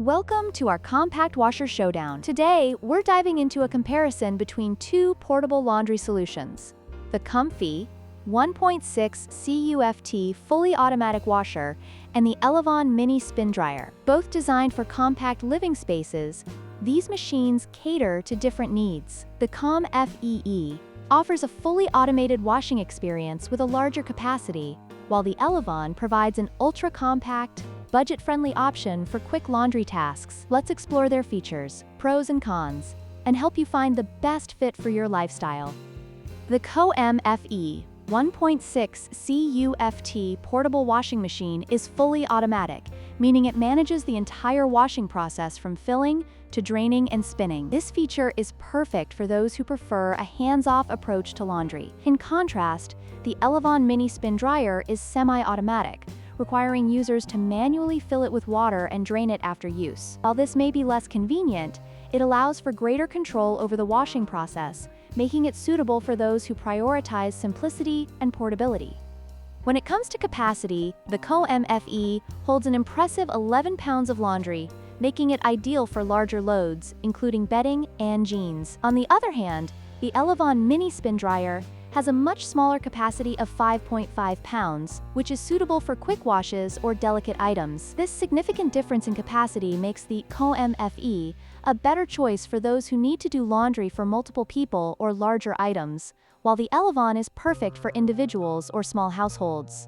Welcome to our compact washer showdown. Today, we're diving into a comparison between two portable laundry solutions. The COMFEE 1.6 Cu.ft fully automatic washer and the Elevon mini spin dryer. Both designed for compact living spaces, these machines cater to different needs. The COMFEE offers a fully automated washing experience with a larger capacity, while the Elevon provides an ultra-compact, budget-friendly option for quick laundry tasks. Let's explore their features, pros and cons, and help you find the best fit for your lifestyle. The COMFEE 1.6 Cu.ft portable washing machine is fully automatic, meaning it manages the entire washing process from filling to draining and spinning. This feature is perfect for those who prefer a hands-off approach to laundry. In contrast, the Elevon mini spin dryer is semi-automatic, requiring users to manually fill it with water and drain it after use. While this may be less convenient, it allows for greater control over the washing process, making it suitable for those who prioritize simplicity and portability. When it comes to capacity, the COMFEE holds an impressive 11 pounds of laundry, making it ideal for larger loads, including bedding and jeans. On the other hand, the Elevon mini spin dryer has a much smaller capacity of 5.5 pounds, which is suitable for quick washes or delicate items. This significant difference in capacity makes the COMFEE a better choice for those who need to do laundry for multiple people or larger items, while the Elevon is perfect for individuals or small households.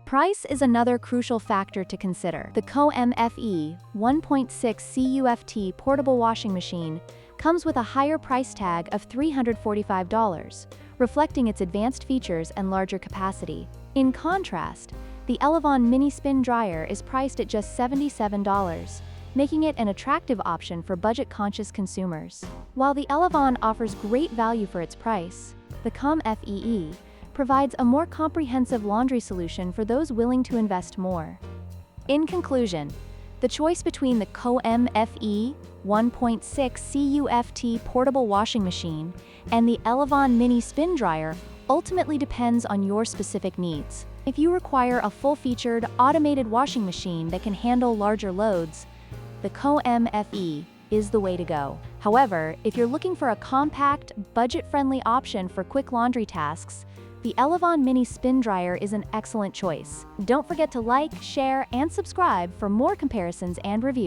Price is another crucial factor to consider. The COMFEE 1.6 Cu.ft portable washing machine comes with a higher price tag of $345, reflecting its advanced features and larger capacity. In contrast, the Elevon mini spin dryer is priced at just $77, making it an attractive option for budget-conscious consumers. While the Elevon offers great value for its price, the COMFEE provides a more comprehensive laundry solution for those willing to invest more. In conclusion, the choice between the COMFEE 1.6 Cu.ft portable washing machine and the Elevon mini spin dryer ultimately depends on your specific needs. If you require a full-featured, automated washing machine that can handle larger loads, the COMFEE is the way to go. However, if you're looking for a compact, budget-friendly option for quick laundry tasks, the Elevon mini spin dryer is an excellent choice. Don't forget to like, share, and subscribe for more comparisons and reviews.